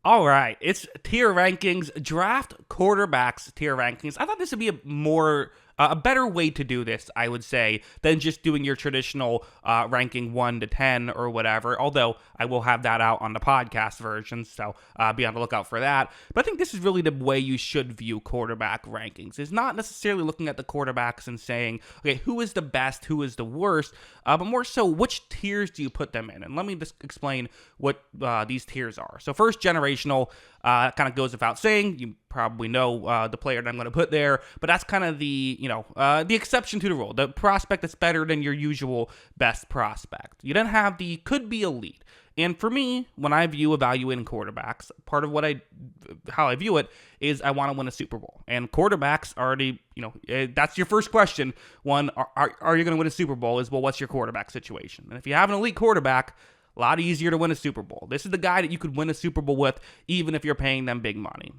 All right, it's tier rankings, draft quarterbacks tier rankings. I thought this would be a better way to do this, I would say, than just doing your traditional ranking 1 to 10 or whatever. Although I will have that out on the podcast version, so be on the lookout for that. But I think this is really the way you should view quarterback rankings. It's not necessarily looking at the quarterbacks and saying, okay, who is the best, who is the worst, but more so, which tiers do you put them in? And let me just explain what these tiers are. So first, generational, kind of goes without saying. You probably know the player that I'm going to put there, but that's kind of the exception to the rule. The prospect that's better than your usual best prospect. You then have the could be elite. And for me, when I view evaluating quarterbacks, part of how I view it is I want to win a Super Bowl. And quarterbacks already, that's your first question. One, are you going to win a Super Bowl? Is, well, what's your quarterback situation? And if you have an elite quarterback, a lot easier to win a Super Bowl. This is the guy that you could win a Super Bowl with, even if you're paying them big money.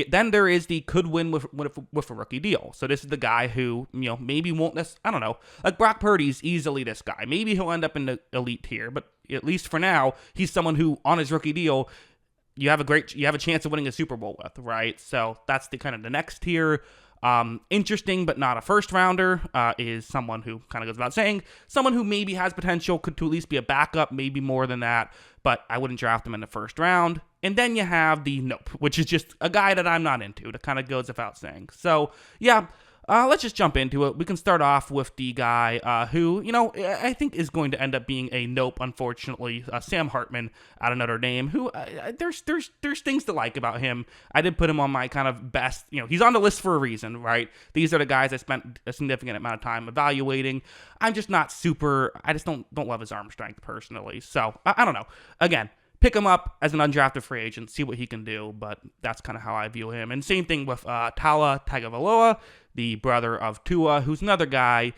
Then there is the could win with a rookie deal. So this is the guy who, maybe won't, I don't know, like Brock Purdy's easily this guy. Maybe he'll end up in the elite tier, but at least for now, he's someone who, on his rookie deal, you have a chance of winning a Super Bowl with, right? So that's the kind of the next tier. Interesting, but not a first rounder, is someone who kind of goes without saying, someone who maybe has potential, could to at least be a backup, maybe more than that, but I wouldn't draft him in the first round. And then you have the nope, which is just a guy that I'm not into. That kind of goes without saying. So yeah, let's just jump into it. We can start off with the guy who, I think is going to end up being a nope, unfortunately. Sam Hartman out of Notre Dame, who there's things to like about him. I did put him on my kind of best, he's on the list for a reason, right? These are the guys I spent a significant amount of time evaluating. I'm just not I just don't love his arm strength personally. So I don't know. Again, pick him up as an undrafted free agent, see what he can do, but that's kind of how I view him. And same thing with Tala Tagovailoa, the brother of Tua, who's another guy,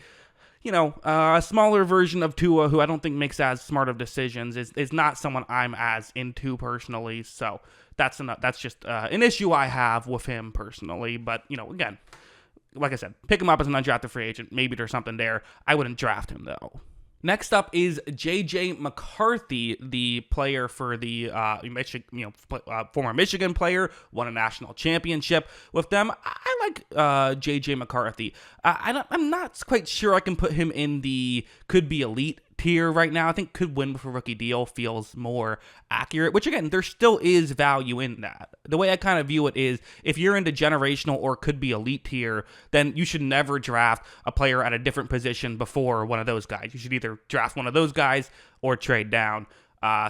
a smaller version of Tua, who I don't think makes as smart of decisions, is not someone I'm as into personally. So that's just an issue I have with him personally. But, again, like I said, pick him up as an undrafted free agent. Maybe there's something there. I wouldn't draft him, though. Next up is J.J. McCarthy, the player for the former Michigan player, won a national championship with them. I like J.J. McCarthy. I'm not quite sure I can put him in the could be elite tier right now. I think could win with a rookie deal feels more accurate, which again, there still is value in that. The way I kind of view it is if you're into generational or could be elite tier, then you should never draft a player at a different position before one of those guys. You should either draft one of those guys or trade down.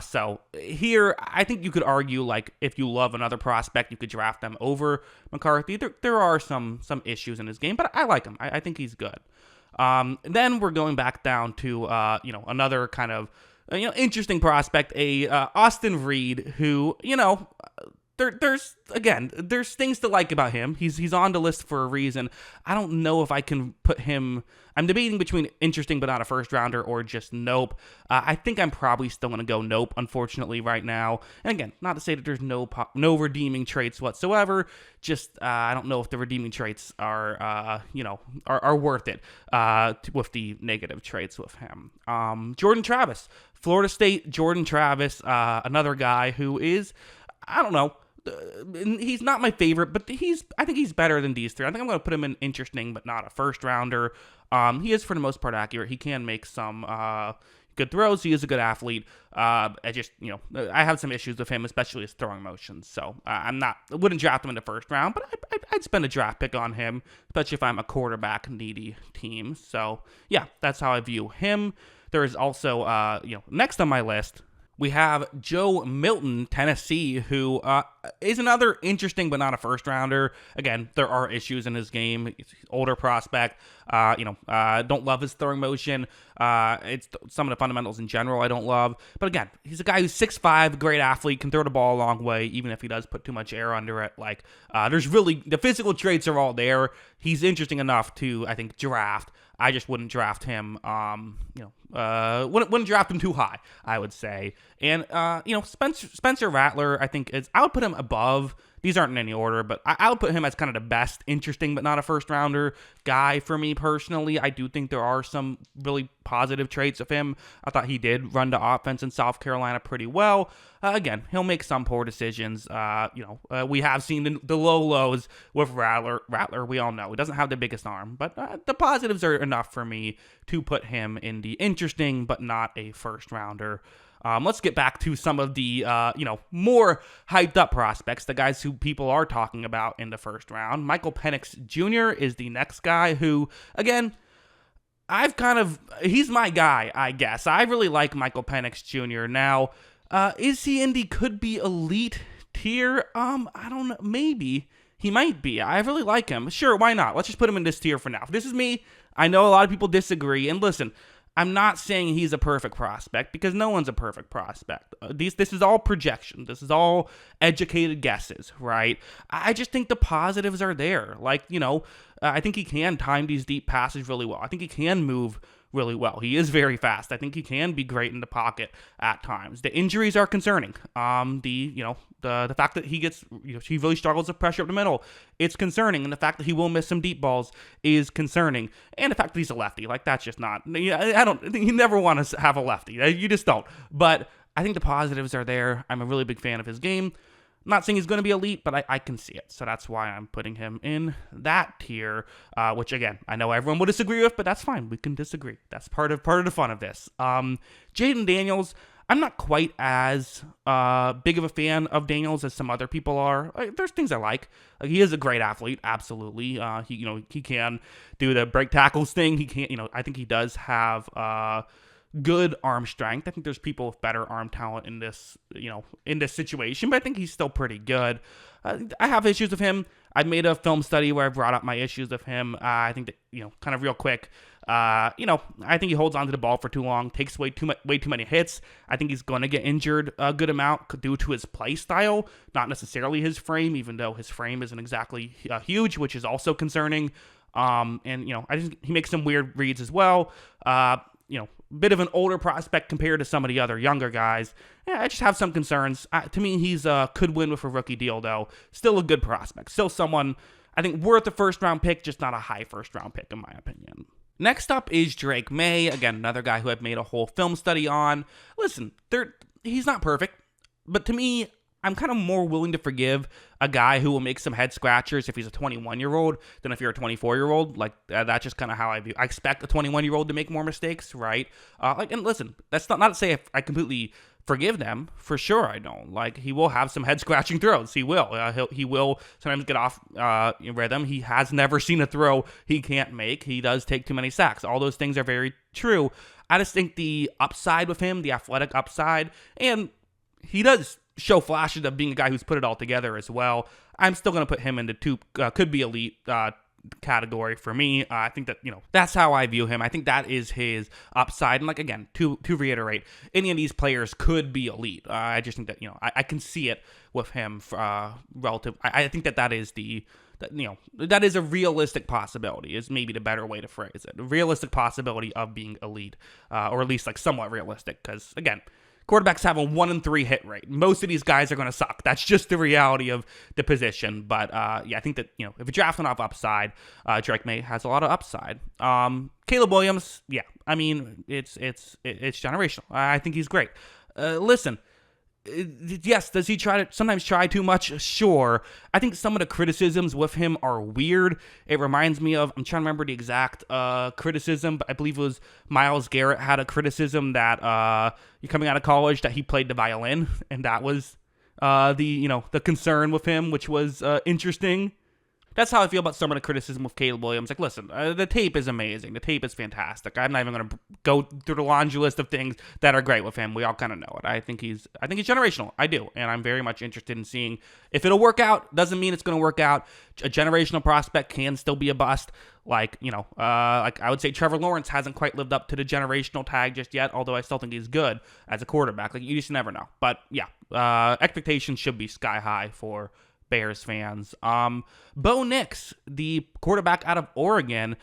So here, I think you could argue, like, if you love another prospect, you could draft them over McCarthy. There are some issues in his game, but I like him. I think he's good. Then we're going back down to, another kind of, interesting prospect, Austin Reed, who, there's things to like about him. He's on the list for a reason. I don't know if I can put him. I'm debating between interesting but not a first rounder or just nope. I think I'm probably still going to go nope, unfortunately, right now. And again, not to say that there's no redeeming traits whatsoever. Just I don't know if the redeeming traits are worth it with the negative traits with him. Jordan Travis, Florida State. Jordan Travis, another guy who is, I don't know. He's not my favorite, but I think he's better than these three. I think I'm going to put him in interesting, but not a first rounder. He is for the most part accurate. He can make some good throws. He is a good athlete. I have some issues with him, especially his throwing motions. So I wouldn't draft him in the first round, but I'd spend a draft pick on him, especially if I'm a quarterback needy team. So yeah, that's how I view him. There is also, next on my list, we have Joe Milton, Tennessee, who is another interesting but not a first rounder. Again, there are issues in his game. He's an older prospect. Don't love his throwing motion. It's some of the fundamentals in general I don't love. But again, he's a guy who's 6'5", great athlete, can throw the ball a long way, even if he does put too much air under it. There's really, the physical traits are all there. He's interesting enough to, I think, draft. I just wouldn't draft him, wouldn't draft him too high, I would say. And, Spencer Rattler, I think, I would put him above These aren't in any order, but I'll put him as kind of the best, interesting, but not a first rounder guy for me personally. I do think there are some really positive traits of him. I thought he did run the offense in South Carolina pretty well. Again, he'll make some poor decisions. We have seen the low lows with Rattler. We all know he doesn't have the biggest arm, but the positives are enough for me to put him in the interesting, but not a first rounder. Let's get back to some of the, more hyped up prospects, the guys who people are talking about in the first round. Michael Penix Jr. is the next guy who, again, he's my guy, I guess. I really like Michael Penix Jr. Now, is he in the could be elite tier? I don't know. Maybe. He might be. I really like him. Sure, why not? Let's just put him in this tier for now. If this is me, I know a lot of people disagree. And listen, I'm not saying he's a perfect prospect because no one's a perfect prospect. This is all projection. This is all educated guesses, right? I just think the positives are there. I think he can time these deep passes really well. I think he can move really well. He is very fast. I think he can be great in the pocket at times. The injuries are concerning. The fact that he really struggles with pressure up the middle, it's concerning. And the fact that he will miss some deep balls is concerning. And the fact that he's a lefty, that's just not. You never want to have a lefty. You just don't. But I think the positives are there. I'm a really big fan of his game. I'm not saying he's going to be elite, but I can see it. So that's why I'm putting him in that tier, which, again, I know everyone will disagree with, but that's fine. We can disagree. That's part of the fun of this. Jaden Daniels, I'm not quite as big of a fan of Daniels as some other people are. There's things I like. He is a great athlete, absolutely. He can do the break tackles thing. He can't, I think he does have good arm strength. I think there's people with better arm talent in this situation, but I think he's still pretty good. I have issues with him. I made a film study where I brought up my issues with him. I think that, kind of real quick, I think he holds onto the ball for too long, takes way too many hits. I think he's going to get injured a good amount due to his play style, not necessarily his frame, even though his frame isn't exactly huge, which is also concerning. I think he makes some weird reads as well. Bit of an older prospect compared to some of the other younger guys. Yeah, I just have some concerns. To me, he's could win with a rookie deal, though. Still a good prospect. Still someone, I think, worth a first-round pick, just not a high first-round pick, in my opinion. Next up is Drake May. Again, another guy who I've made a whole film study on. Listen, he's not perfect, but to me, I'm kind of more willing to forgive a guy who will make some head scratchers if he's a 21-year-old than if you're a 24-year-old. That's just kind of how I view. I expect a 21-year-old to make more mistakes, right? And listen, that's not to say if I completely forgive them. For sure, I don't. He will have some head scratching throws. He will. He will sometimes get off rhythm. He has never seen a throw he can't make. He does take too many sacks. All those things are very true. I just think the upside with him, the athletic upside, and he does show flashes of being a guy who's put it all together as well. I'm still going to put him into two could be elite category for me. I think that, that's how I view him. I think that is his upside. And again, to reiterate, any of these players could be elite. I just think that, I can see it with him relative. I think that is that is a realistic possibility, is maybe the better way to phrase it. A realistic possibility of being elite, or at least somewhat realistic. Because again, quarterbacks have a 1-in-3 hit rate. Most of these guys are going to suck. That's just the reality of the position. But I think that if you're drafting off upside, Drake May has a lot of upside. Caleb Williams, yeah, I mean it's generational. I think he's great. Listen. Yes, does he sometimes try too much? Sure. I think some of the criticisms with him are weird. It reminds me of, I'm trying to remember the exact criticism, but I believe it was Myles Garrett had a criticism that coming out of college that he played the violin, and that was the concern with him, which was interesting. That's how I feel about some of the criticism with Caleb Williams. Listen, the tape is amazing. The tape is fantastic. I'm not even going to go through the laundry list of things that are great with him. We all kind of know it. I think he's generational. I do. And I'm very much interested in seeing if it'll work out. Doesn't mean it's going to work out. A generational prospect can still be a bust. I would say Trevor Lawrence hasn't quite lived up to the generational tag just yet, although I still think he's good as a quarterback. You just never know. But yeah, expectations should be sky high for Bears fans. Bo Nix, the quarterback out of Oregon.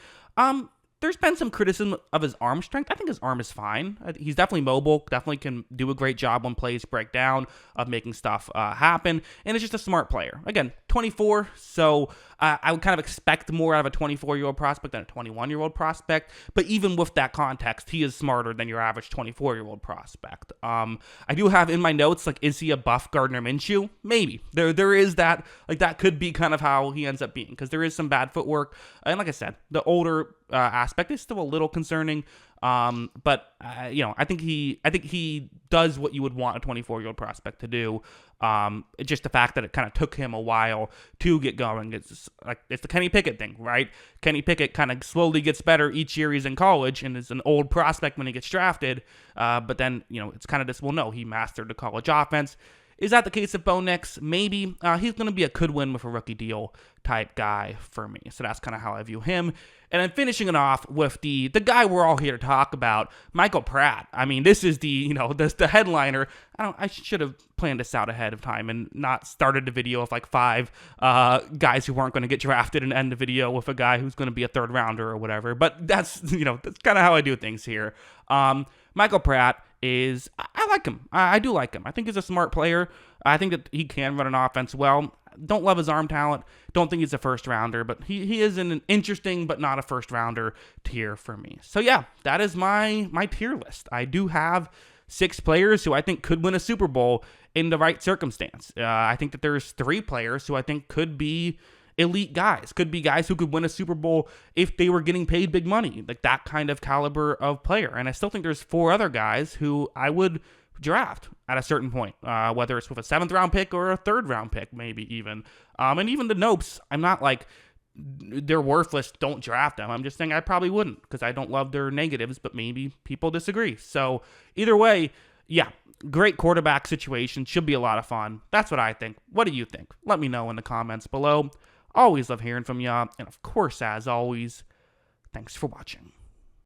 there's been some criticism of his arm strength. I think his arm is fine. He's definitely mobile, definitely can do a great job when plays break down, of making stuff happen, and is just a smart player. Again, 24, so I would kind of expect more out of a 24-year-old prospect than a 21-year-old prospect, but even with that context, he is smarter than your average 24-year-old prospect. I do have in my notes, like, is he a buff Gardner Minshew? Maybe. There is that, like, that could be kind of how he ends up being, because there is some bad footwork, and like I said, the older aspect is still a little concerning, but I think he does what you would want a 24-year-old prospect to do. It's just the fact that it kind of took him a while to get going. It's the Kenny Pickett thing, right? Kenny Pickett kind of slowly gets better each year he's in college, and is an old prospect when he gets drafted. But then it's kind of this. Well, no, he mastered the college offense. Is that the case of Bo Nix? Maybe. He's going to be a could win with a rookie deal type guy for me. So that's kind of how I view him. And then finishing it off with the guy we're all here to talk about, Michael Pratt. I mean, this is the headliner. I should have planned this out ahead of time and not started the video with like 5 guys who weren't going to get drafted and end the video with a guy who's going to be a third rounder or whatever. But that's kind of how I do things here. Michael Pratt is, I like him. I do like him. I think he's a smart player. I think that he can run an offense well. Don't love his arm talent. Don't think he's a first rounder, but he is in an interesting but not a first rounder tier for me. So yeah, that is my tier list. I do have 6 players who I think could win a Super Bowl in the right circumstance. I think that there's 3 players who I think could be elite guys, could be guys who could win a Super Bowl if they were getting paid big money, like that kind of caliber of player. And I still think there's 4 other guys who I would draft at a certain point, whether it's with a 7th round pick or a 3rd round pick, maybe even. And even the Nopes, I'm not like they're worthless, don't draft them. I'm just saying I probably wouldn't, because I don't love their negatives, but maybe people disagree. So either way, yeah, great quarterback situation. Should be a lot of fun. That's what I think. What do you think? Let me know in the comments below. Always love hearing from y'all. And of course, as always, thanks for watching.